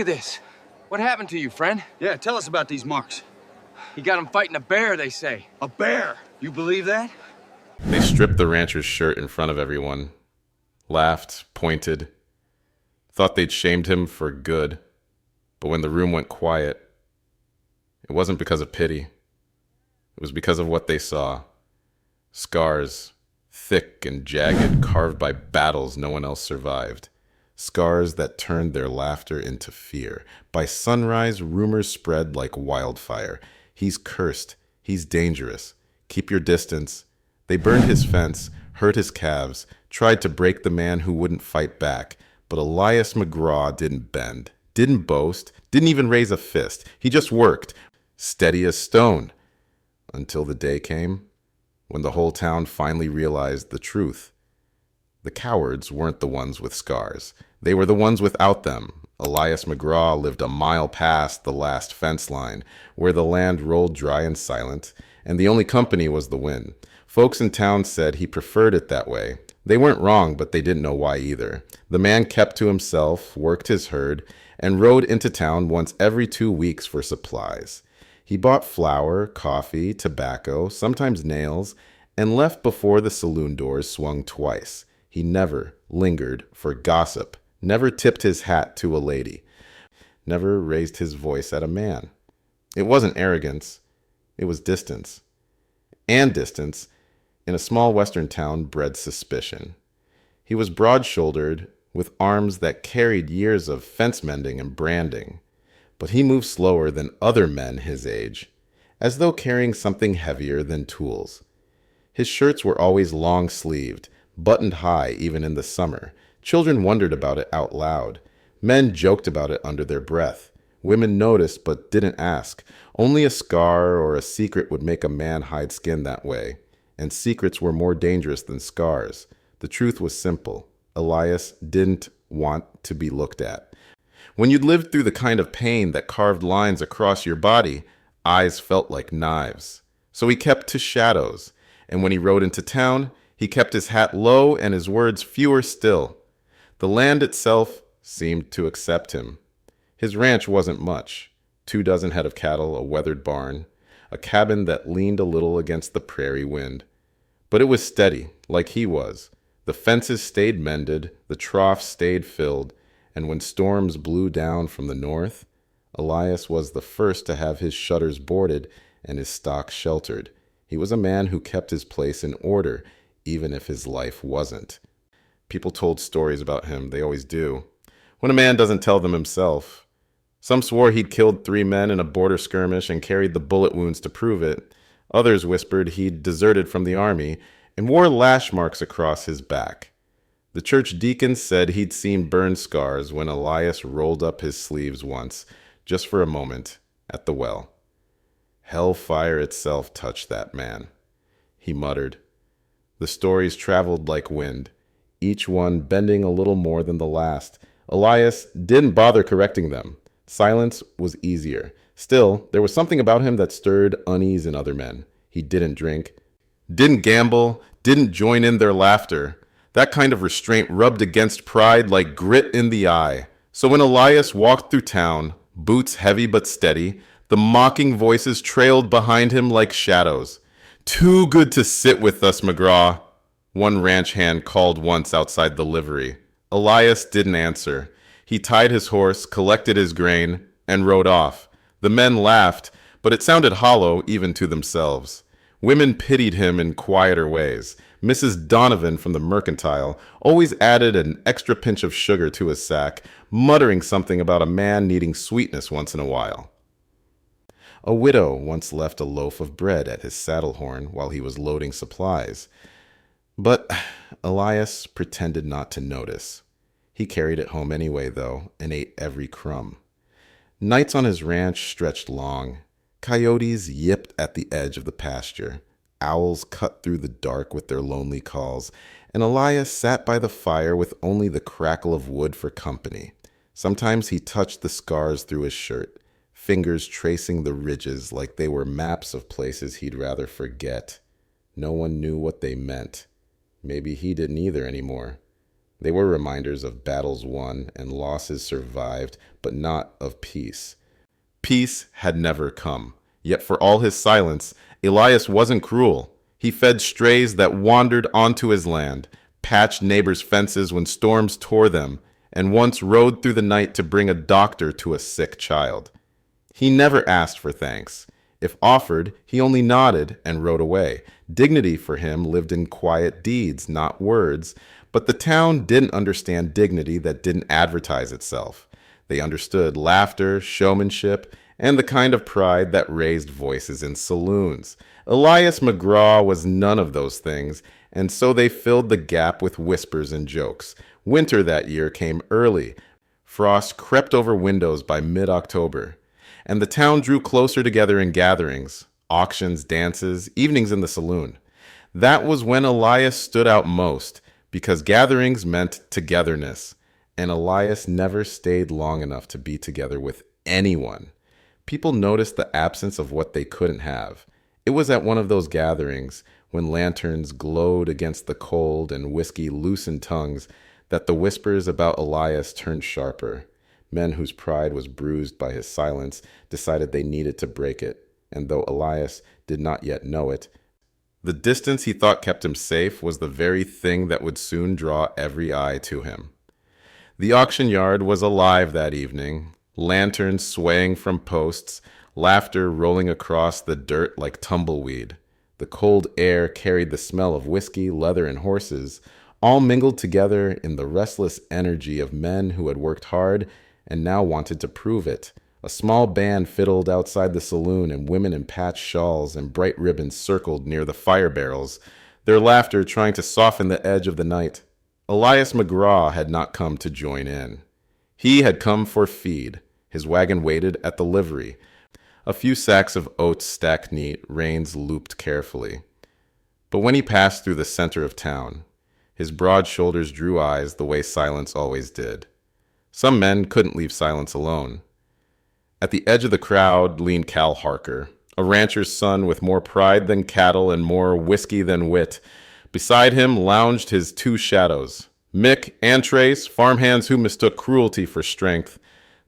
Look at this. What happened to you, friend? Yeah, tell us about these marks. He got him fighting a bear, they say. A bear? You believe that? They stripped the rancher's shirt in front of everyone, laughed, pointed, thought they'd shamed him for good. But when the room went quiet, it wasn't because of pity. It was because of what they saw. Scars, thick and jagged, carved by battles no one else survived. Scars that turned their laughter into fear. By sunrise, rumors spread like wildfire. He's cursed. He's dangerous. Keep your distance. They burned his fence, hurt his calves, tried to break the man who wouldn't fight back. But Elias McGraw didn't bend, didn't boast, didn't even raise a fist. He just worked, steady as stone, until the day came when the whole town finally realized the truth. The cowards weren't the ones with scars. They were the ones without them. Elias McGraw lived a mile past the last fence line, where the land rolled dry and silent, and the only company was the wind. Folks in town said he preferred it that way. They weren't wrong, but they didn't know why either. The man kept to himself, worked his herd, and rode into town once every 2 weeks for supplies. He bought flour, coffee, tobacco, sometimes nails, and left before the saloon doors swung twice. He never lingered for gossip, never tipped his hat to a lady, never raised his voice at a man. It wasn't arrogance, it was distance. And distance, in a small western town, bred suspicion. He was broad-shouldered, with arms that carried years of fence mending and branding. But he moved slower than other men his age, as though carrying something heavier than tools. His shirts were always long-sleeved, buttoned high even in the summer. Children wondered about it out loud. Men joked about it under their breath. Women noticed but didn't ask. Only a scar or a secret would make a man hide skin that way. And secrets were more dangerous than scars. The truth was simple. Elias didn't want to be looked at. When you'd lived through the kind of pain that carved lines across your body, eyes felt like knives. So he kept to shadows. And when he rode into town, he kept his hat low and his words fewer still. The land itself seemed to accept him. His ranch wasn't much. 24 head of cattle, a weathered barn, a cabin that leaned a little against the prairie wind. But it was steady, like he was. The fences stayed mended, the troughs stayed filled, and when storms blew down from the north, Elias was the first to have his shutters boarded and his stock sheltered. He was a man who kept his place in order, even if his life wasn't. People told stories about him, they always do. When a man doesn't tell them himself. Some swore he'd killed 3 men in a border skirmish and carried the bullet wounds to prove it. Others whispered he'd deserted from the army and wore lash marks across his back. The church deacon said he'd seen burn scars when Elias rolled up his sleeves once, just for a moment, at the well. Hellfire itself touched that man. He muttered. The stories traveled like wind, each one bending a little more than the last. Elias didn't bother correcting them. Silence was easier. Still, there was something about him that stirred unease in other men. He didn't drink, didn't gamble, didn't join in their laughter. That kind of restraint rubbed against pride like grit in the eye. So when Elias walked through town, boots heavy but steady, the mocking voices trailed behind him like shadows. "Too good to sit with us, McGraw," one ranch hand called once outside the livery. Elias didn't answer. He tied his horse, collected his grain, and rode off. The men laughed, but it sounded hollow even to themselves. Women pitied him in quieter ways. Mrs. Donovan from the Mercantile always added an extra pinch of sugar to his sack, muttering something about a man needing sweetness once in a while. A widow once left a loaf of bread at his saddle horn while he was loading supplies. But Elias pretended not to notice. He carried it home anyway, though, and ate every crumb. Nights on his ranch stretched long. Coyotes yipped at the edge of the pasture. Owls cut through the dark with their lonely calls, and Elias sat by the fire with only the crackle of wood for company. Sometimes he touched the scars through his shirt, fingers tracing the ridges like they were maps of places he'd rather forget. No one knew what they meant. Maybe he didn't either anymore. They were reminders of battles won and losses survived, but not of peace. Peace had never come. Yet for all his silence, Elias wasn't cruel. He fed strays that wandered onto his land, patched neighbors' fences when storms tore them, and once rode through the night to bring a doctor to a sick child. He never asked for thanks. If offered, he only nodded and rode away. Dignity for him lived in quiet deeds, not words, but the town didn't understand dignity that didn't advertise itself. They understood laughter, showmanship, and the kind of pride that raised voices in saloons. Elias McGraw was none of those things, and so they filled the gap with whispers and jokes. Winter that year came early. Frost crept over windows by mid-October, and the town drew closer together in gatherings, auctions, dances, evenings in the saloon. That was when Elias stood out most, because gatherings meant togetherness, and Elias never stayed long enough to be together with anyone. People noticed the absence of what they couldn't have. It was at one of those gatherings, when lanterns glowed against the cold and whiskey loosened tongues, that the whispers about Elias turned sharper. Men whose pride was bruised by his silence decided they needed to break it, and though Elias did not yet know it, the distance he thought kept him safe was the very thing that would soon draw every eye to him. The auction yard was alive that evening, lanterns swaying from posts, laughter rolling across the dirt like tumbleweed. The cold air carried the smell of whiskey, leather, and horses, all mingled together in the restless energy of men who had worked hard and now wanted to prove it. A small band fiddled outside the saloon, and women in patched shawls and bright ribbons circled near the fire barrels, their laughter trying to soften the edge of the night. Elias McGraw had not come to join in. He had come for feed. His wagon waited at the livery. A few sacks of oats stacked neat, reins looped carefully. But when he passed through the center of town, his broad shoulders drew eyes the way silence always did. Some men couldn't leave silence alone. At the edge of the crowd leaned Cal Harker, a rancher's son with more pride than cattle and more whiskey than wit. Beside him lounged his two shadows, Mick and Trace, farmhands who mistook cruelty for strength.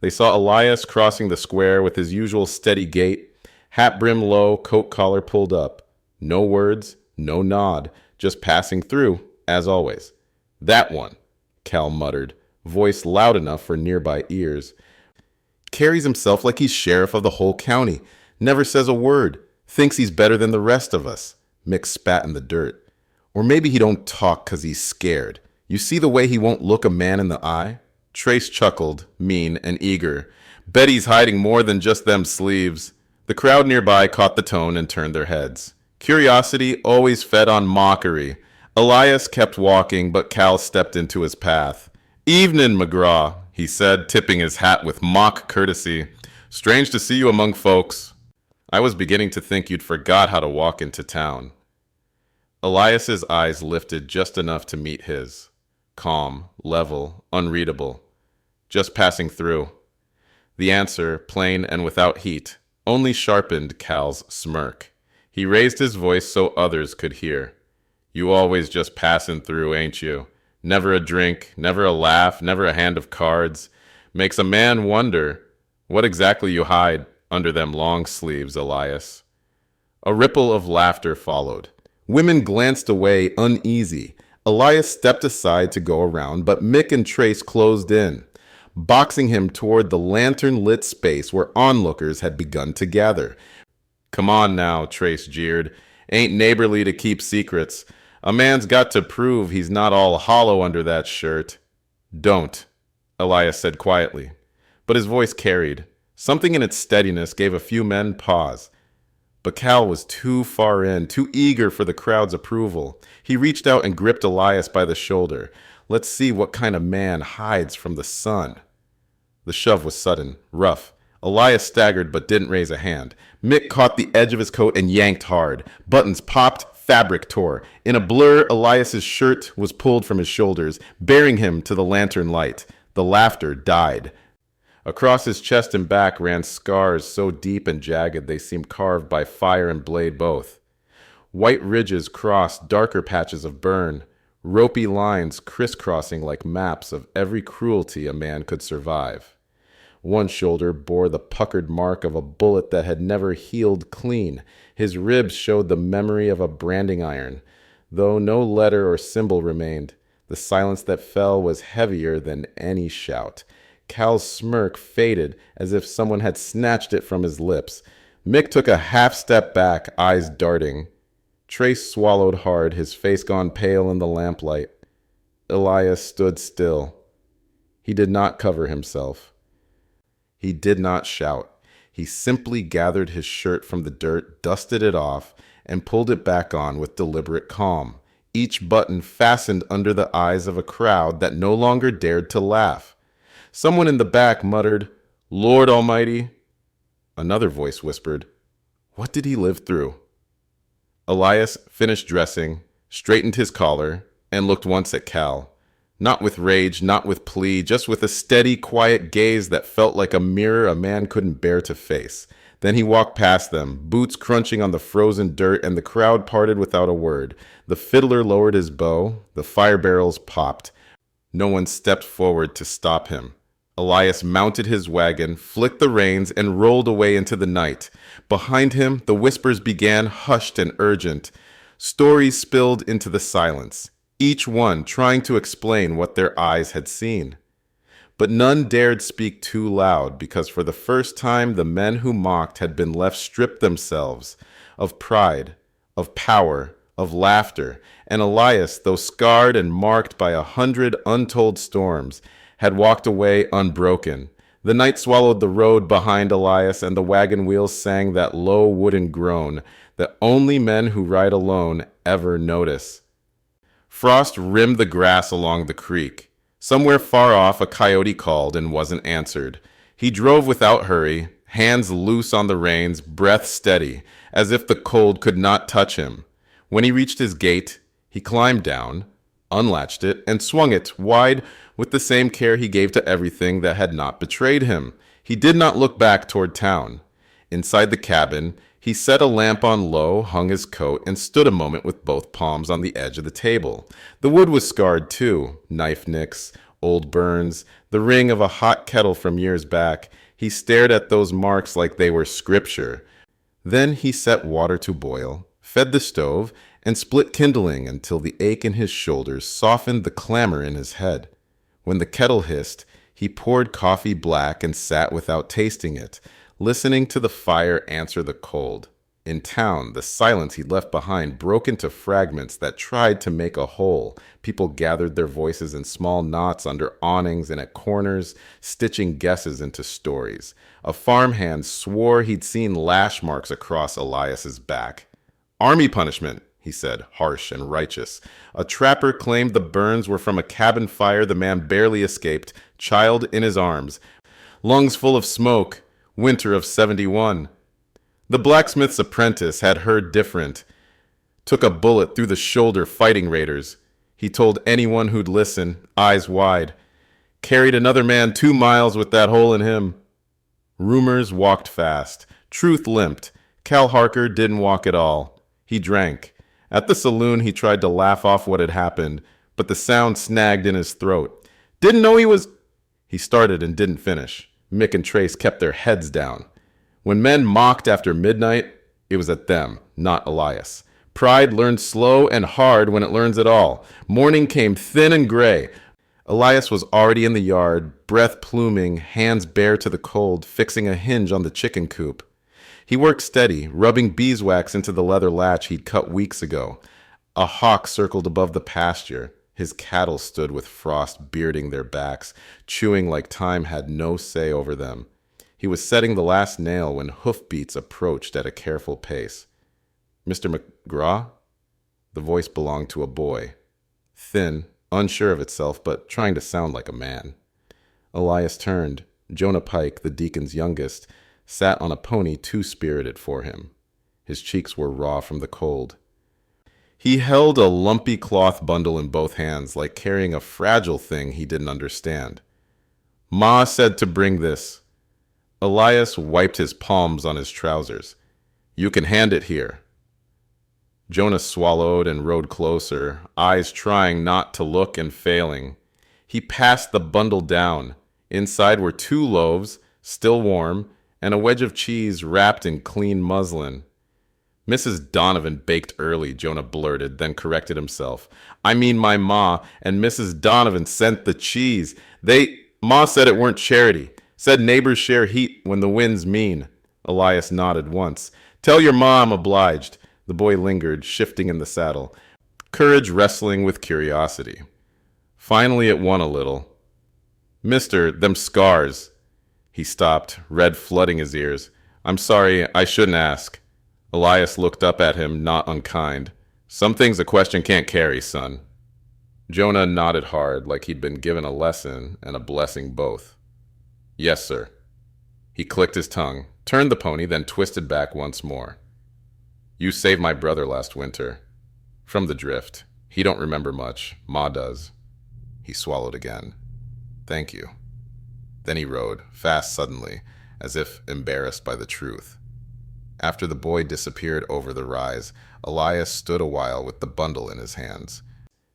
They saw Elias crossing the square with his usual steady gait, hat brim low, coat collar pulled up. No words, no nod, just passing through, as always. "That one," Cal muttered, voice loud enough for nearby ears. "Carries himself like he's sheriff of the whole county. Never says a word. Thinks he's better than the rest of us." Mick spat in the dirt. "Or maybe he don't talk 'cause he's scared. You see the way he won't look a man in the eye?" Trace chuckled, mean and eager. "Bet he's hiding more than just them sleeves." The crowd nearby caught the tone and turned their heads. Curiosity always fed on mockery. Elias kept walking, but Cal stepped into his path. "Evenin', McGraw," he said, tipping his hat with mock courtesy. "Strange to see you among folks. I was beginning to think you'd forgot how to walk into town." Elias's eyes lifted just enough to meet his. Calm, level, unreadable. "Just passing through." The answer, plain and without heat, only sharpened Cal's smirk. He raised his voice so others could hear. "You always just passing through, ain't you? Never a drink, never a laugh, never a hand of cards. Makes a man wonder what exactly you hide under them long sleeves, Elias." A ripple of laughter followed. Women glanced away, uneasy. Elias stepped aside to go around, but Mick and Trace closed in, boxing him toward the lantern-lit space where onlookers had begun to gather. "Come on now," Trace jeered. "Ain't neighborly to keep secrets. A man's got to prove he's not all hollow under that shirt." "Don't," Elias said quietly. But his voice carried. Something in its steadiness gave a few men pause. But Cal was too far in, too eager for the crowd's approval. He reached out and gripped Elias by the shoulder. "Let's see what kind of man hides from the sun." The shove was sudden, rough. Elias staggered but didn't raise a hand. Mick caught the edge of his coat and yanked hard. Buttons popped, fabric tore. In a blur, Elias's shirt was pulled from his shoulders, bearing him to the lantern light. The laughter died. Across his chest and back ran scars so deep and jagged they seemed carved by fire and blade both. White ridges crossed darker patches of burn. ropey lines crisscrossing like maps of every cruelty a man could survive. One shoulder bore the puckered mark of a bullet that had never healed clean. His ribs showed the memory of a branding iron. Though no letter or symbol remained, the silence that fell was heavier than any shout. Cal's smirk faded as if someone had snatched it from his lips. Mick took a half step back, eyes darting. Trace swallowed hard, his face gone pale in the lamplight. Elias stood still. He did not cover himself. He did not shout. He simply gathered his shirt from the dirt, dusted it off, and pulled it back on with deliberate calm, each button fastened under the eyes of a crowd that no longer dared to laugh. Someone in the back muttered, "Lord Almighty." Another voice whispered, "What did he live through?" Elias finished dressing, straightened his collar, and looked once at Cal. Not with rage, not with plea, just with a steady, quiet gaze that felt like a mirror a man couldn't bear to face. Then he walked past them, boots crunching on the frozen dirt, and the crowd parted without a word. The fiddler lowered his bow, the fire barrels popped. No one stepped forward to stop him. Elias mounted his wagon, flicked the reins, and rolled away into the night. Behind him, the whispers began, hushed and urgent. Stories spilled into the silence, each one trying to explain what their eyes had seen. But none dared speak too loud, because for the first time the men who mocked had been left stripped themselves of pride, of power, of laughter, and Elias, though scarred and marked by 100 untold storms, had walked away unbroken. The night swallowed the road behind Elias, and the wagon wheels sang that low wooden groan that only men who ride alone ever notice. Frost rimmed the grass along the creek. Somewhere far off, a coyote called and wasn't answered. He drove without hurry, hands loose on the reins, breath steady, as if the cold could not touch him. When he reached his gate, he climbed down, unlatched it, and swung it wide with the same care he gave to everything that had not betrayed him. He did not look back toward town. Inside the cabin, he set a lamp on low, hung his coat, and stood a moment with both palms on the edge of the table. The wood was scarred too, knife nicks, old burns, the ring of a hot kettle from years back. He stared at those marks like they were scripture. Then he set water to boil, fed the stove, and split kindling until the ache in his shoulders softened the clamor in his head. When the kettle hissed, he poured coffee black and sat without tasting it, listening to the fire answer the cold. In town, the silence he'd left behind broke into fragments that tried to make a whole. People gathered their voices in small knots under awnings and at corners, stitching guesses into stories. A farmhand swore he'd seen lash marks across Elias's back. "Army punishment," he said, harsh and righteous. A trapper claimed the burns were from a cabin fire the man barely escaped, child in his arms, lungs full of smoke, winter of 71. The blacksmith's apprentice had heard different. Took a bullet through the shoulder fighting raiders. He told anyone who'd listen, eyes wide. Carried another man 2 miles with that hole in him. Rumors walked fast. Truth limped. Cal Harker didn't walk at all. He drank. At the saloon, he tried to laugh off what had happened, but the sound snagged in his throat. "Didn't know he was—" He started and didn't finish. Mick and Trace kept their heads down. When men mocked after midnight, it was at them, not Elias. Pride learned slow and hard when it learns at all. Morning came thin and gray. Elias was already in the yard, breath pluming, hands bare to the cold, fixing a hinge on the chicken coop. He worked steady, rubbing beeswax into the leather latch he'd cut weeks ago. A hawk circled above the pasture. His cattle stood with frost bearding their backs, chewing like time had no say over them. He was setting the last nail when hoofbeats approached at a careful pace. "Mr. McGraw?" The voice belonged to a boy. Thin, unsure of itself, but trying to sound like a man. Elias turned. Jonah Pike, the deacon's youngest, sat on a pony too spirited for him. His cheeks were raw from the cold. He held a lumpy cloth bundle in both hands, like carrying a fragile thing he didn't understand. "Ma said to bring this." Elias wiped his palms on his trousers. "You can hand it here." Jonah swallowed and rode closer, eyes trying not to look and failing. He passed the bundle down. Inside were 2 loaves, still warm, and a wedge of cheese wrapped in clean muslin. Mrs. Donovan baked early, Jonah blurted, then corrected himself. I mean my ma, and Mrs. Donovan sent the cheese. Ma said it weren't charity. Said neighbors share heat when the wind's mean. Elias nodded once. Tell your ma I'm obliged. The boy lingered, shifting in the saddle, courage wrestling with curiosity. Finally it won a little. Mister, them scars. He stopped, red flooding his ears. I'm sorry, I shouldn't ask. Elias looked up at him, not unkind. Some things a question can't carry, son. Jonah nodded hard, like he'd been given a lesson and a blessing both. Yes, sir. He clicked his tongue, turned the pony, then twisted back once more. You saved my brother last winter. From the drift. He don't remember much. Ma does. He swallowed again. Thank you. Then he rode, fast suddenly, as if embarrassed by the truth. After the boy disappeared over the rise, Elias stood a while with the bundle in his hands.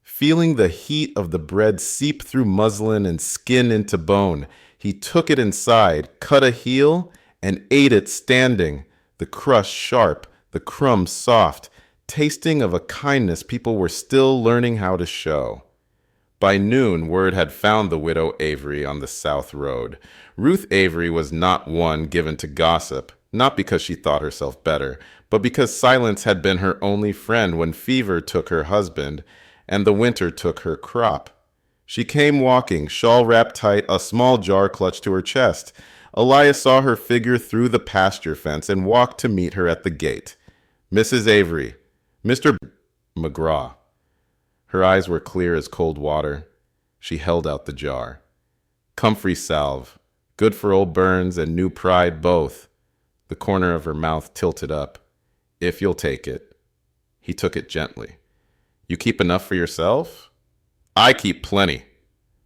Feeling the heat of the bread seep through muslin and skin into bone, he took it inside, cut a heel, and ate it standing, the crust sharp, the crumbs soft, tasting of a kindness people were still learning how to show. By noon, word had found the widow Avery on the South Road. Ruth Avery was not one given to gossip, not because she thought herself better, but because silence had been her only friend when fever took her husband and the winter took her crop. She came walking, shawl wrapped tight, a small jar clutched to her chest. Elias saw her figure through the pasture fence and walked to meet her at the gate. Mrs. Avery, Mr. McGraw. Her eyes were clear as cold water. She held out the jar. Comfrey salve, good for old burns and new pride both. The corner of her mouth tilted up. If you'll take it. He took it gently. You keep enough for yourself? I keep plenty.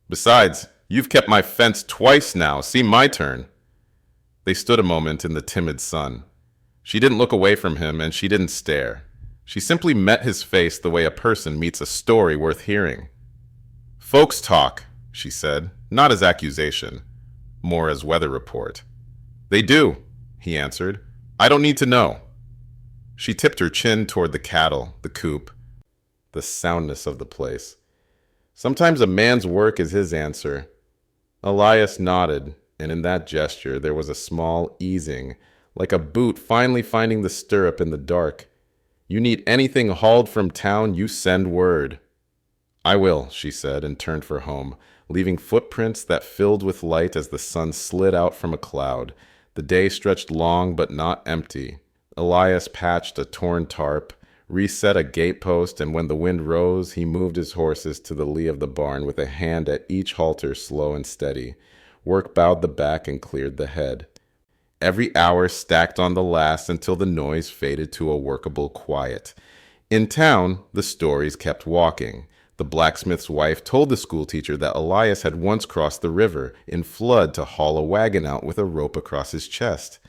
Besides, you've kept my fence twice now. See my turn. They stood a moment in the timid sun. She didn't look away from him, and she didn't stare. She simply met his face the way a person meets a story worth hearing. Folks talk, she said, not as accusation, more as weather report. They do, he answered. I don't need to know. She tipped her chin toward the cattle, the coop, the soundness of the place. Sometimes a man's work is his answer. Elias nodded, and in that gesture there was a small easing, like a boot finally finding the stirrup in the dark. You need anything hauled from town, you send word. I will, she said, and turned for home, leaving footprints that filled with light as the sun slid out from a cloud. The day stretched long but not empty. Elias patched a torn tarp, reset a gatepost, and when the wind rose, he moved his horses to the lee of the barn with a hand at each halter slow and steady. Work bowed the back and cleared the head. Every hour stacked on the last until the noise faded to a workable quiet. In town, the stories kept walking. The blacksmith's wife told the schoolteacher that Elias had once crossed the river in flood to haul a wagon out with a rope across his chest.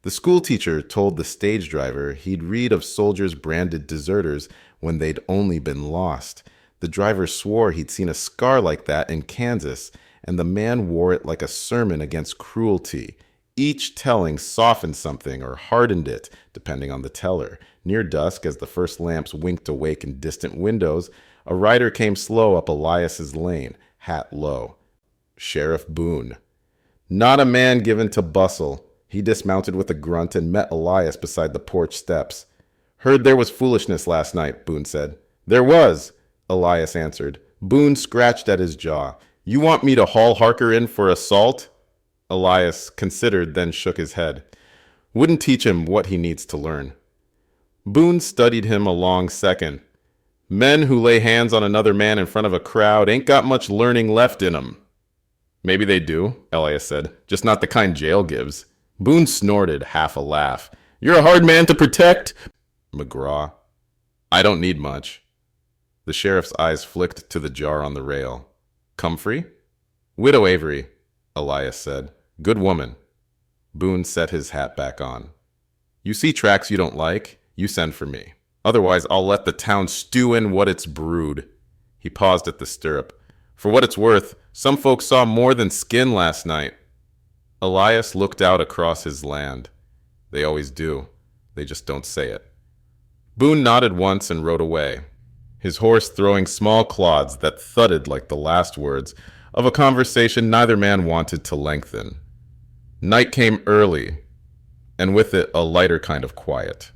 The schoolteacher told the stage driver he'd read of soldiers branded deserters when they'd only been lost. The driver swore he'd seen a scar like that in Kansas, and the man wore it like a sermon against cruelty. Each telling softened something or hardened it, depending on the teller. Near dusk, as the first lamps winked awake in distant windows, a rider came slow up Elias's lane, hat low. Sheriff Boone. Not a man given to bustle. He dismounted with a grunt and met Elias beside the porch steps. Heard there was foolishness last night, Boone said. There was, Elias answered. Boone scratched at his jaw. You want me to haul Harker in for assault? Elias considered, then shook his head. Wouldn't teach him what he needs to learn. Boone studied him a long second. Men who lay hands on another man in front of a crowd ain't got much learning left in 'em. Maybe they do, Elias said, just not the kind jail gives. Boone snorted, half a laugh. You're a hard man to protect, McGraw. I don't need much. The sheriff's eyes flicked to the jar on the rail. Comfrey? Widow Avery, Elias said. Good woman. Boone set his hat back on. You see tracks you don't like, you send for me. Otherwise, I'll let the town stew in what it's brewed. He paused at the stirrup. For what it's worth, some folks saw more than skin last night. Elias looked out across his land. They always do. They just don't say it. Boone nodded once and rode away, his horse throwing small clods that thudded like the last words of a conversation neither man wanted to lengthen. Night came early, and with it a lighter kind of quiet.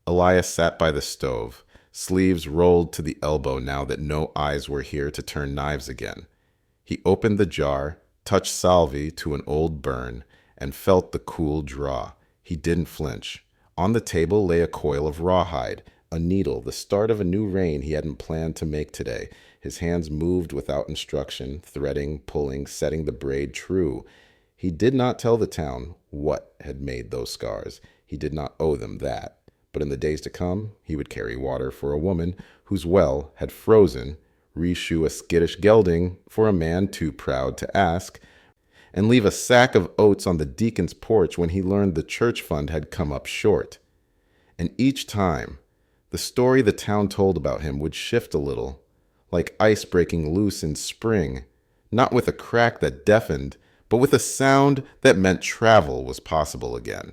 Elias sat by the stove, sleeves rolled to the elbow now that no eyes were here to turn knives again. He opened the jar, touched salve to an old burn, and felt the cool draw. He didn't flinch. On the table lay a coil of rawhide, a needle, the start of a new rein he hadn't planned to make today. His hands moved without instruction, threading, pulling, setting the braid true. He did not tell the town what had made those scars. He did not owe them that. But in the days to come, he would carry water for a woman whose well had frozen, reshoe a skittish gelding for a man too proud to ask, and leave a sack of oats on the deacon's porch when he learned the church fund had come up short. And each time, the story the town told about him would shift a little, like ice breaking loose in spring, not with a crack that deafened, but with a sound that meant travel was possible again.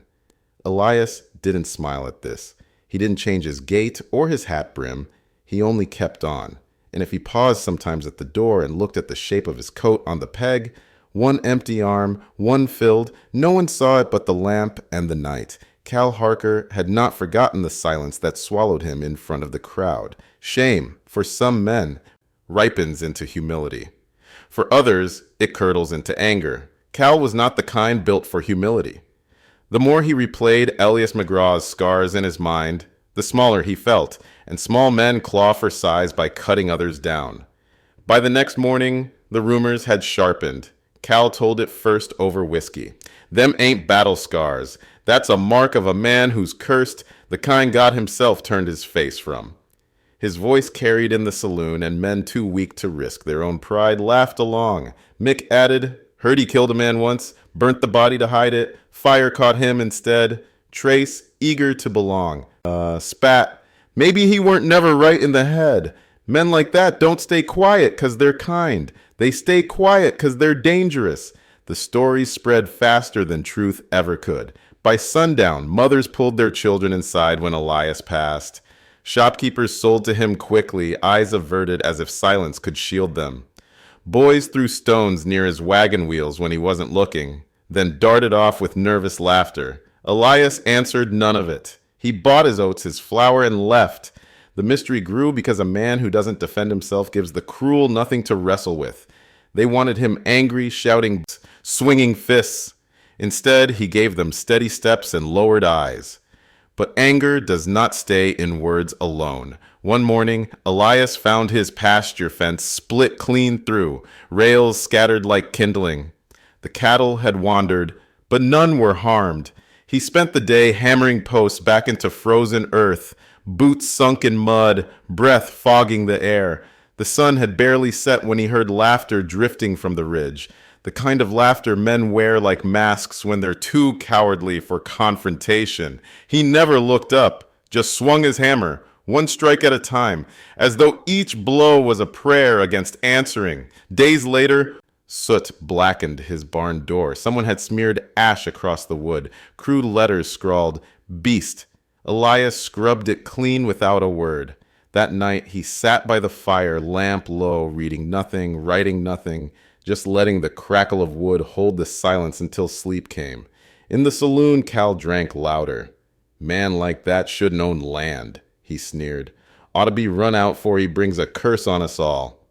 Elias didn't smile at this. He didn't change his gait or his hat brim. He only kept on. And if he paused sometimes at the door and looked at the shape of his coat on the peg, one empty arm, one filled, no one saw it but the lamp and the night. Cal Harker had not forgotten the silence that swallowed him in front of the crowd. Shame, for some men, ripens into humility. For others, it curdles into anger. Cal was not the kind built for humility. The more he replayed Elias McGraw's scars in his mind, the smaller he felt, and small men claw for size by cutting others down. By the next morning, the rumors had sharpened. Cal told it first over whiskey. Them ain't battle scars. That's a mark of a man who's cursed, the kind God himself turned his face from. His voice carried in the saloon, and men too weak to risk their own pride laughed along. Mick added, heard he killed a man once, burnt the body to hide it, fire caught him instead. Trace, eager to belong. Spat, maybe he weren't never right in the head. Men like that don't stay quiet 'cause they're kind. They stay quiet 'cause they're dangerous. The stories spread faster than truth ever could. By sundown, mothers pulled their children inside when Elias passed. Shopkeepers sold to him quickly, eyes averted as if silence could shield them. Boys threw stones near his wagon wheels when he wasn't looking, then darted off with nervous laughter. Elias answered none of it. He bought his oats, his flour, and left. The mystery grew because a man who doesn't defend himself gives the cruel nothing to wrestle with. They wanted him angry, shouting, swinging fists. Instead, he gave them steady steps and lowered eyes. But anger does not stay in words alone. One morning, Elias found his pasture fence split clean through, rails scattered like kindling. The cattle had wandered, but none were harmed. He spent the day hammering posts back into frozen earth, boots sunk in mud, breath fogging the air. The sun had barely set when he heard laughter drifting from the ridge, the kind of laughter men wear like masks when they're too cowardly for confrontation. He never looked up, just swung his hammer, one strike at a time, as though each blow was a prayer against answering. Days later, soot blackened his barn door. Someone had smeared ash across the wood, crude letters scrawled, "Beast." Elias scrubbed it clean without a word. That night, he sat by the fire, lamp low, reading nothing, writing nothing, just letting the crackle of wood hold the silence until sleep came. In the saloon, Cal drank louder. Man like that shouldn't own land, he sneered. Ought to be run out for he brings a curse on us all.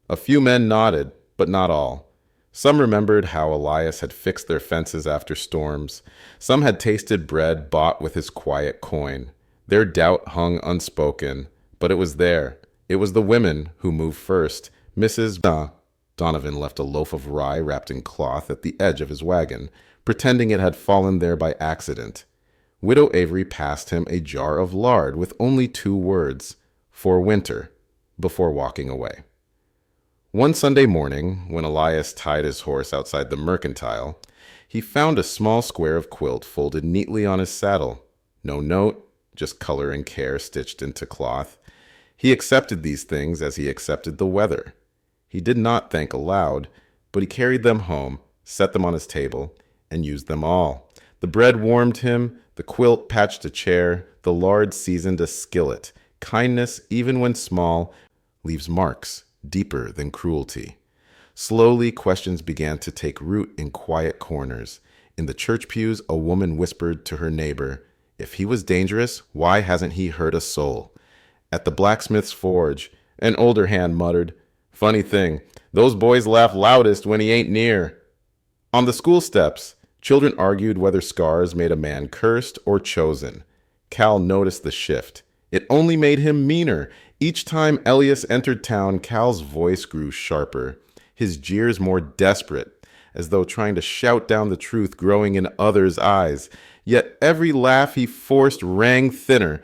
A few men nodded, but not all. Some remembered how Elias had fixed their fences after storms. Some had tasted bread bought with his quiet coin. Their doubt hung unspoken, but it was there. It was the women who moved first. Mrs. Donovan left a loaf of rye wrapped in cloth at the edge of his wagon, pretending it had fallen there by accident. Widow Avery passed him a jar of lard with only 2 words, "For winter," before walking away. One Sunday morning, when Elias tied his horse outside the mercantile, he found a small square of quilt folded neatly on his saddle. No note, just color and care stitched into cloth. He accepted these things as he accepted the weather. He did not thank aloud, but he carried them home, set them on his table, and used them all. The bread warmed him, the quilt patched a chair, the lard seasoned a skillet. Kindness, even when small, leaves marks deeper than cruelty. Slowly, questions began to take root in quiet corners. In the church pews, a woman whispered to her neighbor, "If he was dangerous, why hasn't he hurt a soul?" At the blacksmith's forge, an older hand muttered, "Funny thing, those boys laugh loudest when he ain't near." On the school steps, children argued whether scars made a man cursed or chosen. Cal noticed the shift. It only made him meaner. Each time Elias entered town, Cal's voice grew sharper, his jeers more desperate, as though trying to shout down the truth growing in others' eyes. Yet every laugh he forced rang thinner,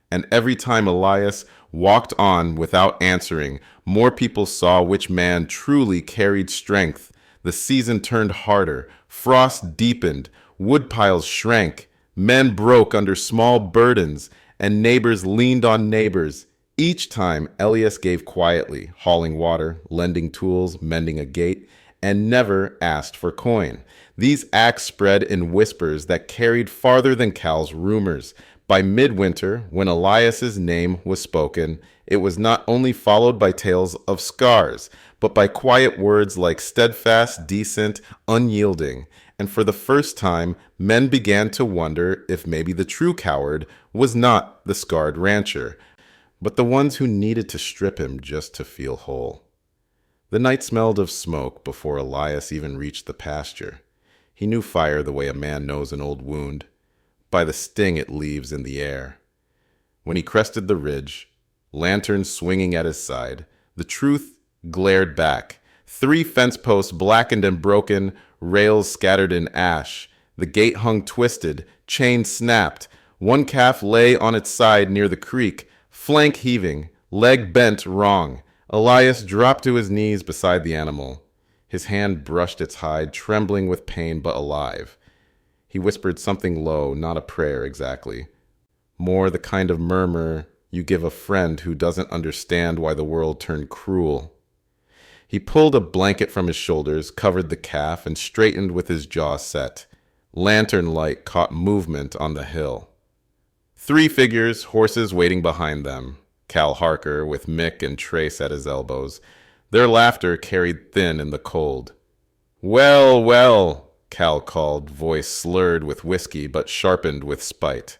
and every time Elias walked on without answering, more people saw which man truly carried strength. The season turned harder, frost deepened, woodpiles shrank, men broke under small burdens, and neighbors leaned on neighbors. Each time, Elias gave quietly, hauling water, lending tools, mending a gate, and never asked for coin. These acts spread in whispers that carried farther than Cal's rumors. By midwinter, when Elias's name was spoken, it was not only followed by tales of scars, but by quiet words like steadfast, decent, unyielding. And for the first time, men began to wonder if maybe the true coward was not the scarred rancher, but the ones who needed to strip him just to feel whole. The night smelled of smoke before Elias even reached the pasture. He knew fire the way a man knows an old wound, by the sting it leaves in the air. When he crested the ridge, lantern swinging at his side, the truth glared back. 3 fence posts blackened and broken, rails scattered in ash. The gate hung twisted, chain snapped. One calf lay on its side near the creek, flank heaving, leg bent wrong. Elias dropped to his knees beside the animal. His hand brushed its hide, trembling with pain but alive. He whispered something low, not a prayer exactly. More the kind of murmur you give a friend who doesn't understand why the world turned cruel. He pulled a blanket from his shoulders, covered the calf, and straightened with his jaw set. Lantern light caught movement on the hill. 3 figures, horses waiting behind them. Cal Harker with Mick and Trace at his elbows. Their laughter carried thin in the cold. "Well, well," Cal called, voice slurred with whiskey but sharpened with spite.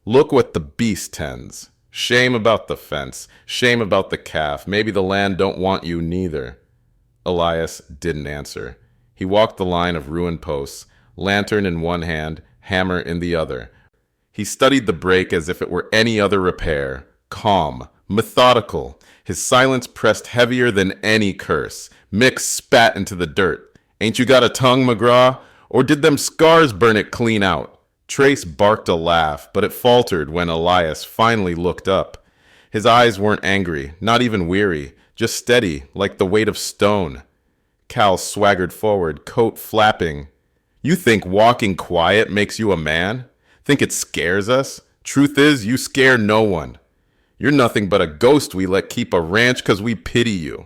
"Look what the beast tends. Shame about the fence. Shame about the calf. Maybe the land don't want you neither." Elias didn't answer. He walked the line of ruined posts, lantern in one hand, hammer in the other. He studied the break as if it were any other repair, calm, methodical. His silence pressed heavier than any curse. Mick spat into the dirt. "Ain't you got a tongue, McGraw? Or did them scars burn it clean out?" Trace barked a laugh, but it faltered when Elias finally looked up. His eyes weren't angry, not even weary, just steady, like the weight of stone. Cal swaggered forward, coat flapping. "You think walking quiet makes you a man? Think it scares us? Truth is, you scare no one. You're nothing but a ghost we let keep a ranch 'cause we pity you."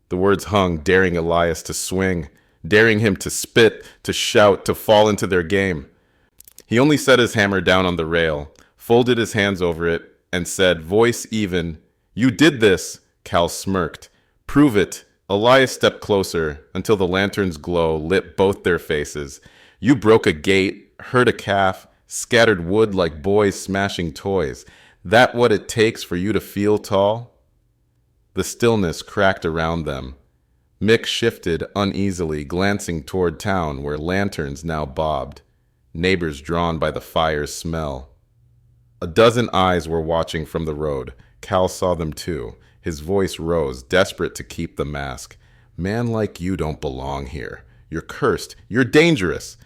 The words hung, daring Elias to swing, daring him to spit, to shout, to fall into their game. He only set his hammer down on the rail, folded his hands over it, and said, voice even, "You did this." Cal smirked. "Prove it." Elias stepped closer until the lantern's glow lit both their faces. "You broke a gate, hurt a calf, scattered wood like boys smashing toys. That what it takes for you to feel tall?" The stillness cracked around them. Mick shifted uneasily, glancing toward town where lanterns now bobbed, neighbors drawn by the fire's smell. A dozen eyes were watching from the road. Cal saw them too. His voice rose, desperate to keep the mask. "Man like you don't belong here. You're cursed. You're dangerous.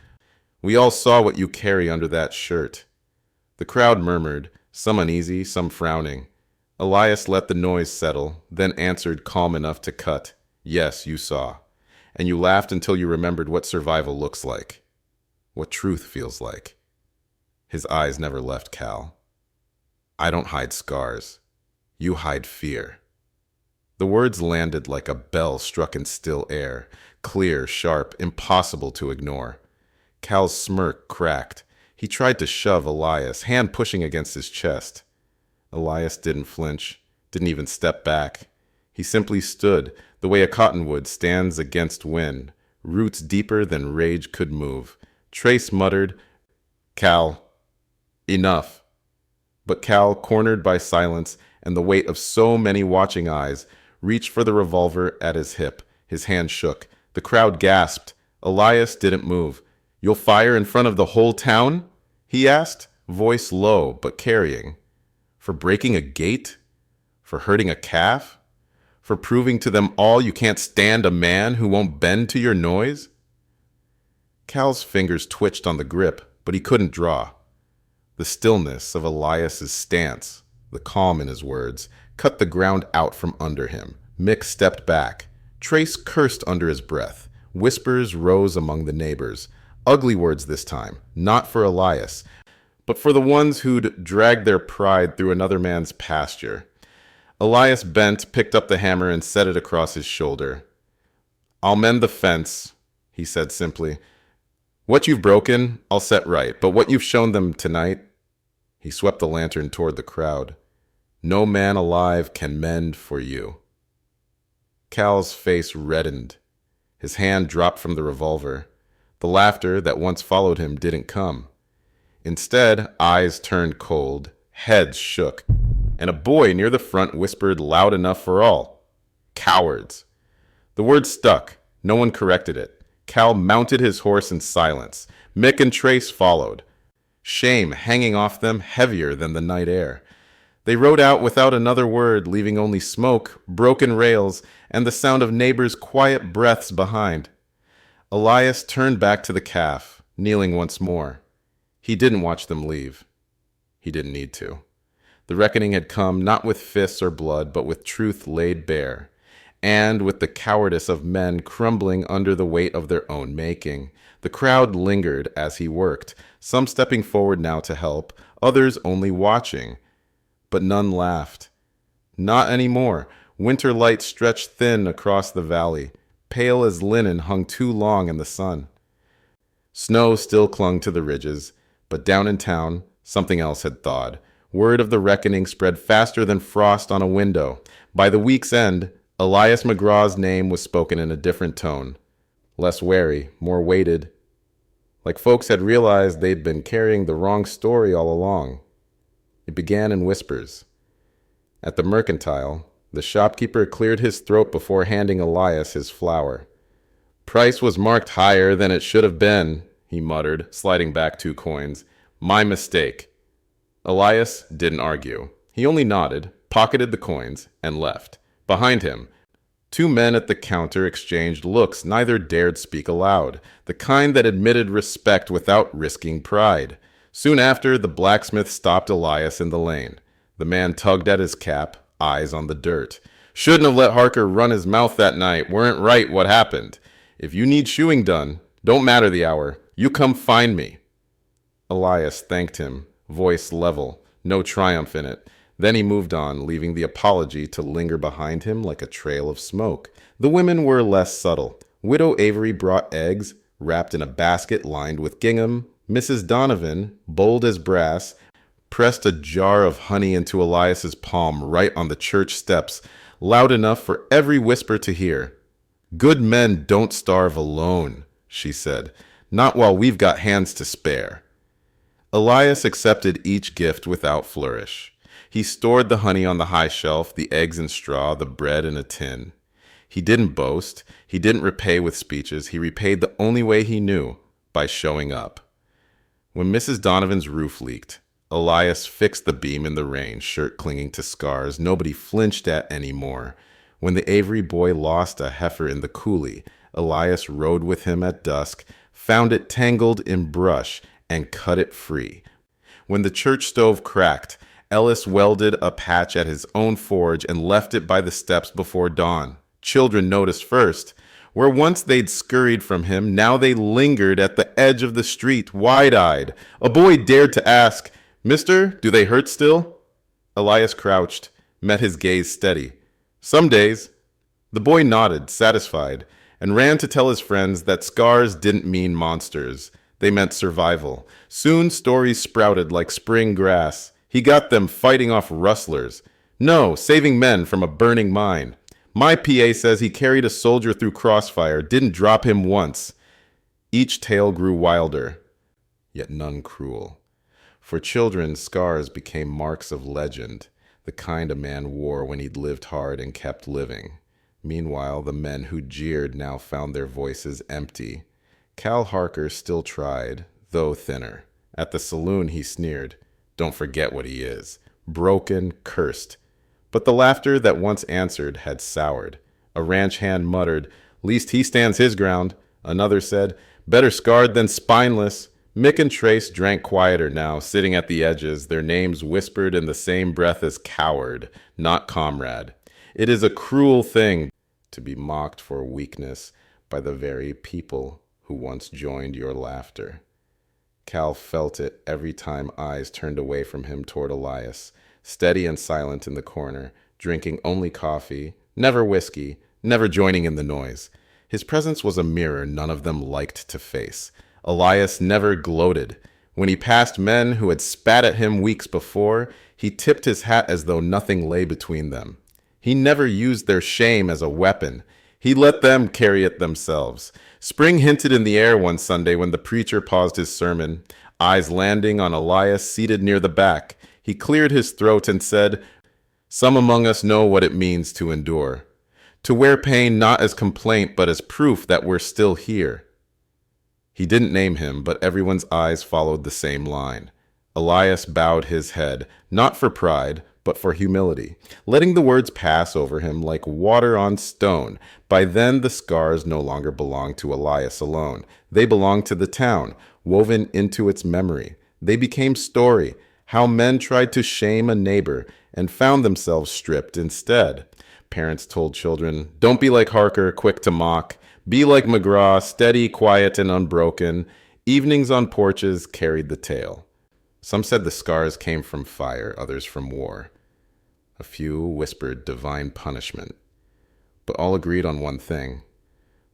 We all saw what you carry under that shirt." The crowd murmured, some uneasy, some frowning. Elias let the noise settle, then answered calm enough to cut. "Yes, you saw. And you laughed until you remembered what survival looks like. What truth feels like." His eyes never left Cal. I don't hide scars. You hide fear. The words landed like a bell struck in still air, clear, sharp, impossible to ignore. Cal's smirk cracked. He tried to shove Elias, hand pushing against his chest. Elias didn't flinch, didn't even step back. He simply stood, the way a cottonwood stands against wind, roots deeper than rage could move. Trace muttered, "Cal, enough." But Cal, cornered by silence and the weight of so many watching eyes, reached for the revolver at his hip. His hand shook. The crowd gasped. Elias didn't move. "You'll fire in front of the whole town?" he asked, voice low but carrying. "For breaking a gate? For hurting a calf? For proving to them all you can't stand a man who won't bend to your noise?" Cal's fingers twitched on the grip, but he couldn't draw. The stillness of Elias's stance, the calm in his words, cut the ground out from under him. Mick stepped back. Trace cursed under his breath. Whispers rose among the neighbors. Ugly words this time, not for Elias, but for the ones who'd dragged their pride through another man's pasture. Elias bent, picked up the hammer, and set it across his shoulder. "I'll mend the fence," he said simply. "What you've broken, I'll set right, but what you've shown them tonight..." He swept the lantern toward the crowd. "No man alive can mend for you." Cal's face reddened. His hand dropped from the revolver. The laughter that once followed him didn't come. Instead, eyes turned cold, heads shook, and a boy near the front whispered loud enough for all, "Cowards." The word stuck. No one corrected it. Cal mounted his horse in silence. Mick and Trace followed, shame hanging off them heavier than the night air. They rode out without another word, leaving only smoke, broken rails, and the sound of neighbors' quiet breaths behind. Elias turned back to the calf, kneeling once more. He didn't watch them leave. He didn't need to. The reckoning had come not with fists or blood, but with truth laid bare, and with the cowardice of men crumbling under the weight of their own making. The crowd lingered as he worked, some stepping forward now to help, others only watching. But none laughed. Not anymore. Winter light stretched thin across the valley. Pale as linen hung too long in the sun. Snow still clung to the ridges, but down in town, something else had thawed. Word of the reckoning spread faster than frost on a window. By the week's end, Elias McGraw's name was spoken in a different tone. Less wary, more weighted. Like folks had realized they'd been carrying the wrong story all along. It began in whispers. At the mercantile, the shopkeeper cleared his throat before handing Elias his flour. "Price was marked higher than it should have been," he muttered, sliding back 2 coins. "My mistake." Elias didn't argue. He only nodded, pocketed the coins, and left. Behind him, 2 men at the counter exchanged looks neither dared speak aloud, the kind that admitted respect without risking pride. Soon after, the blacksmith stopped Elias in the lane. The man tugged at his cap, eyes on the dirt. "Shouldn't have let Harker run his mouth that night. Weren't right what happened. If you need shoeing done, don't matter the hour. You come find me." Elias thanked him, voice level, no triumph in it. Then he moved on, leaving the apology to linger behind him like a trail of smoke. The women were less subtle. Widow Avery brought eggs, wrapped in a basket lined with gingham. Mrs. Donovan, bold as brass, pressed a jar of honey into Elias's palm right on the church steps, loud enough for every whisper to hear. "Good men don't starve alone," she said, "not while we've got hands to spare." Elias accepted each gift without flourish. He stored the honey on the high shelf, the eggs in straw, the bread in a tin. He didn't boast. He didn't repay with speeches. He repaid the only way he knew, by showing up. When Mrs. Donovan's roof leaked, Elias fixed the beam in the rain, shirt clinging to scars nobody flinched at anymore. When the Avery boy lost a heifer in the coulee, Elias rode with him at dusk, found it tangled in brush, and cut it free. When the church stove cracked, Ellis welded a patch at his own forge and left it by the steps before dawn. Children noticed first. Where once they'd scurried from him, now they lingered at the edge of the street, wide-eyed. A boy dared to ask, "Mister, do they hurt still?" Elias crouched, met his gaze steady. Some days, the boy nodded, satisfied, and ran to tell his friends that scars didn't mean monsters. They meant survival. Soon stories sprouted like spring grass. He got them fighting off rustlers. No, saving men from a burning mine. My PA says he carried a soldier through crossfire, didn't drop him once. Each tale grew wilder, yet none cruel. For children, scars became marks of legend, the kind a man wore when he'd lived hard and kept living. Meanwhile, the men who jeered now found their voices empty. Cal Harker still tried, though thinner. At the saloon, he sneered, "Don't forget what he is. Broken, cursed." But the laughter that once answered had soured. A ranch hand muttered, "Least he stands his ground." Another said, "Better scarred than spineless." Mick and Trace drank quieter now, sitting at the edges, their names whispered in the same breath as coward, not comrade. It is a cruel thing to be mocked for weakness by the very people who once joined your laughter. Cal felt it every time eyes turned away from him toward Elias, steady and silent in the corner, drinking only coffee, never whiskey, never joining in the noise. His presence was a mirror none of them liked to face. Elias never gloated. When he passed men who had spat at him weeks before, he tipped his hat as though nothing lay between them. He never used their shame as a weapon. He let them carry it themselves. Spring hinted in the air one Sunday when the preacher paused his sermon, eyes landing on Elias seated near the back. He cleared his throat and said, "Some among us know what it means to endure, to wear pain not as complaint but as proof that we're still here." He didn't name him, but everyone's eyes followed the same line. Elias bowed his head, not for pride, but for humility, letting the words pass over him like water on stone. By then, the scars no longer belonged to Elias alone. They belonged to the town, woven into its memory. They became story, how men tried to shame a neighbor and found themselves stripped instead. Parents told children, "Don't be like Harker, quick to mock. Be like McGraw, steady, quiet, and unbroken." Evenings on porches carried the tale. Some said the scars came from fire, others from war. A few whispered divine punishment. But all agreed on one thing.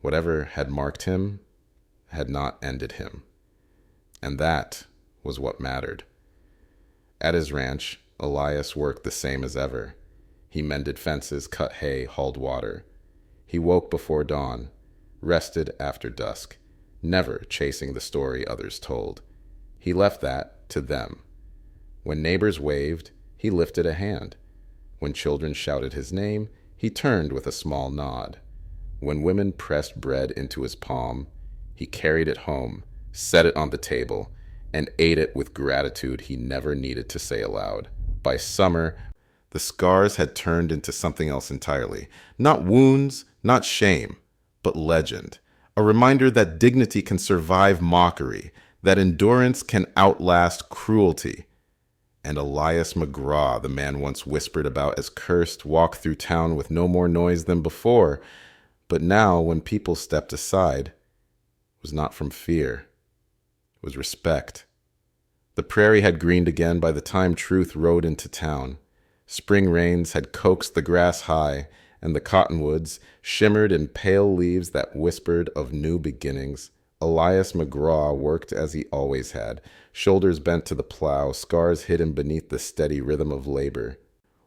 Whatever had marked him had not ended him. And that was what mattered. At his ranch, Elias worked the same as ever. He mended fences, cut hay, hauled water. He woke before dawn, rested after dusk, never chasing the story others told. He left that to them. When neighbors waved, he lifted a hand. When children shouted his name, he turned with a small nod. When women pressed bread into his palm, he carried it home, set it on the table, and ate it with gratitude he never needed to say aloud. By summer, the scars had turned into something else entirely. Not wounds, not shame, but legend. A reminder that dignity can survive mockery, that endurance can outlast cruelty. And Elias McGraw, the man once whispered about as cursed, walked through town with no more noise than before. But now, when people stepped aside, it was not from fear. It was respect. The prairie had greened again by the time Truth rode into town. Spring rains had coaxed the grass high, and the cottonwoods shimmered in pale leaves that whispered of new beginnings. Elias McGraw worked as he always had, shoulders bent to the plow, scars hidden beneath the steady rhythm of labor.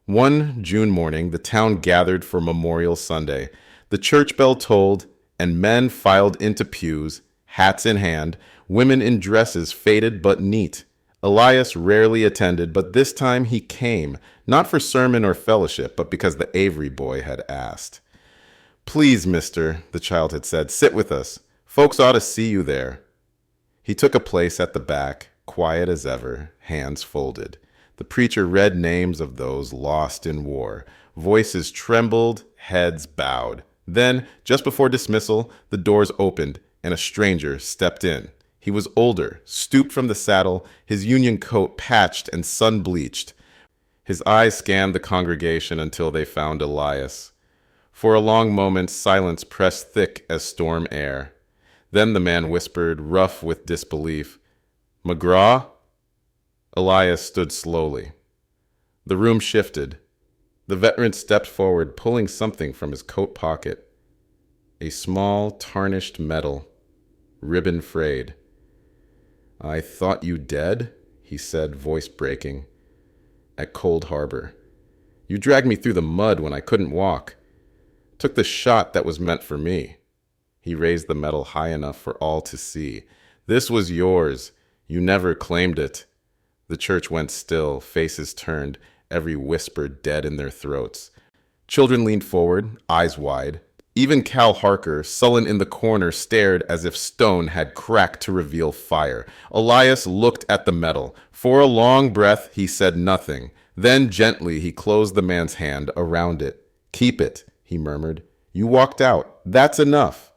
One June morning, the town gathered for Memorial Sunday. The church bell tolled, and men filed into pews, hats in hand, women in dresses faded but neat. Elias rarely attended, but this time he came, not for sermon or fellowship, but because the Avery boy had asked. "Please, mister," the child had said, "sit with us. Folks ought to see you there." He took a place at the back, quiet as ever, hands folded. The preacher read names of those lost in war. Voices trembled, heads bowed. Then, just before dismissal, the doors opened, and a stranger stepped in. He was older, stooped from the saddle, his Union coat patched and sun-bleached. His eyes scanned the congregation until they found Elias. For a long moment, silence pressed thick as storm air. Then the man whispered, rough with disbelief, "McGraw?" Elias stood slowly. The room shifted. The veteran stepped forward, pulling something from his coat pocket. A small, tarnished medal, ribbon frayed. "I thought you dead," he said, voice breaking. "At Cold Harbor. You dragged me through the mud when I couldn't walk. Took the shot that was meant for me." He raised the medal high enough for all to see. "This was yours. You never claimed it." The church went still, faces turned, every whisper dead in their throats. Children leaned forward, eyes wide. Even Cal Harker, sullen in the corner, stared as if stone had cracked to reveal fire. Elias looked at the medal. For a long breath, he said nothing. Then, gently, he closed the man's hand around it. "Keep it," he murmured. "You walked out. That's enough."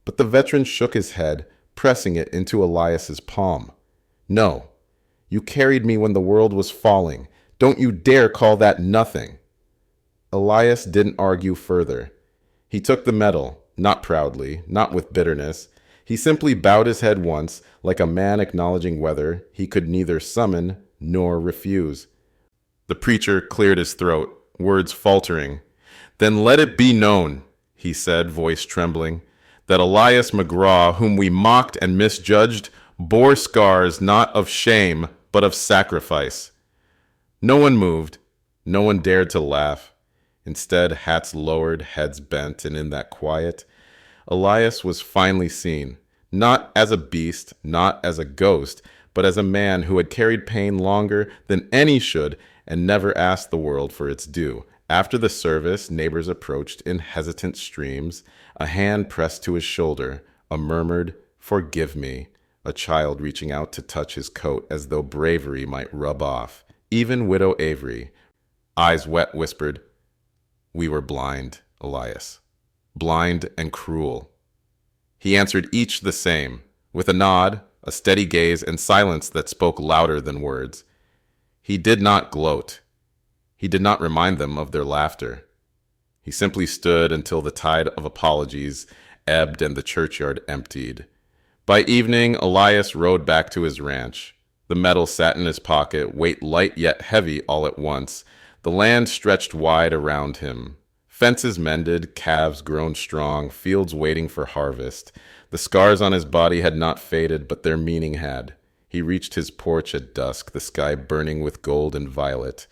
But the veteran shook his head, pressing it into Elias's palm. "No. You carried me when the world was falling. Don't you dare call that nothing." Elias didn't argue further. He took the medal, not proudly, not with bitterness. He simply bowed his head once, like a man acknowledging whether he could neither summon nor refuse. The preacher cleared his throat, words faltering. "Then let it be known," he said, voice trembling, "that Elias McGraw, whom we mocked and misjudged, bore scars not of shame, but of sacrifice." No one moved. No one dared to laugh. Instead, hats lowered, heads bent, and in that quiet, Elias was finally seen, not as a beast, not as a ghost, but as a man who had carried pain longer than any should and never asked the world for its due. After the service, neighbors approached in hesitant streams, a hand pressed to his shoulder, a murmured, "Forgive me," a child reaching out to touch his coat as though bravery might rub off. Even Widow Avery, eyes wet, whispered, "We were blind, Elias. Blind and cruel." He answered each the same, with a nod, a steady gaze, and silence that spoke louder than words. He did not gloat. He did not remind them of their laughter. He simply stood until the tide of apologies ebbed and the churchyard emptied. By evening, Elias rode back to his ranch. The medal sat in his pocket, weight light yet heavy all at once. The land stretched wide around him. Fences mended, calves grown strong, fields waiting for harvest. The scars on his body had not faded, but their meaning had. He reached his porch at dusk, the sky burning with gold and violet.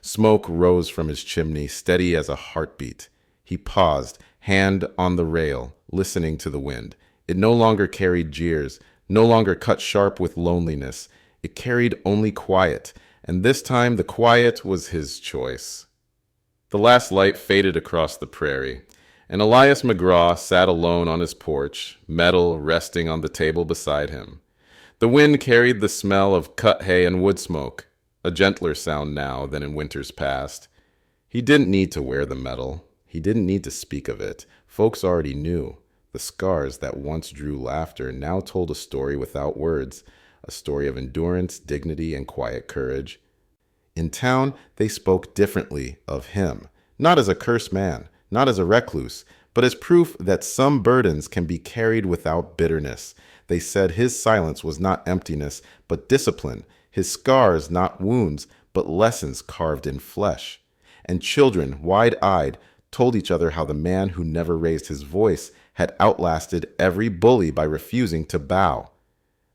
Smoke rose from his chimney, steady as a heartbeat. He paused, hand on the rail, listening to the wind. It no longer carried jeers, no longer cut sharp with loneliness. It carried only quiet, and this time the quiet was his choice. The last light faded across the prairie, and Elias McGraw sat alone on his porch, medal resting on the table beside him. The wind carried the smell of cut hay and wood smoke, a gentler sound now than in winters past. He didn't need to wear the medal. He didn't need to speak of it. Folks already knew. The scars that once drew laughter now told a story without words, a story of endurance, dignity, and quiet courage. In town, they spoke differently of him, not as a cursed man, not as a recluse, but as proof that some burdens can be carried without bitterness. They said his silence was not emptiness, but discipline, his scars not wounds, but lessons carved in flesh. And children, wide-eyed, told each other how the man who never raised his voice had outlasted every bully by refusing to bow.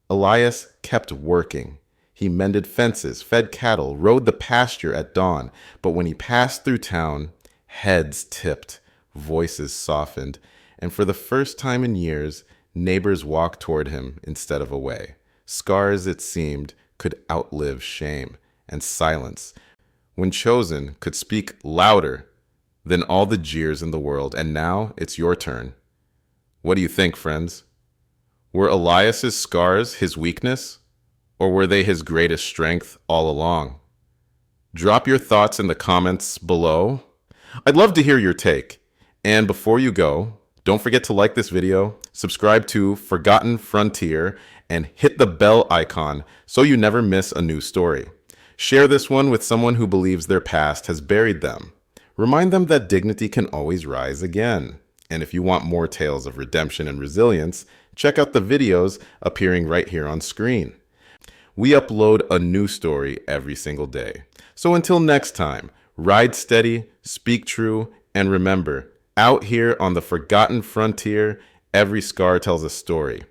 Elias kept working. He mended fences, fed cattle, rode the pasture at dawn. But when he passed through town, heads tipped, voices softened, and for the first time in years, neighbors walked toward him instead of away. Scars, it seemed, could outlive shame, and silence, when chosen, could speak louder than all the jeers in the world. And now it's your turn. What do you think, friends? Were Elias's scars his weakness, or were they his greatest strength all along? Drop your thoughts in the comments below. I'd love to hear your take. And before you go, don't forget to like this video, subscribe to Forgotten Frontier, and hit the bell icon so you never miss a new story. Share this one with someone who believes their past has buried them. Remind them that dignity can always rise again. And if you want more tales of redemption and resilience, check out the videos appearing right here on screen. We upload a new story every single day. So until next time, ride steady, speak true, and remember, out here on the forgotten frontier, every scar tells a story.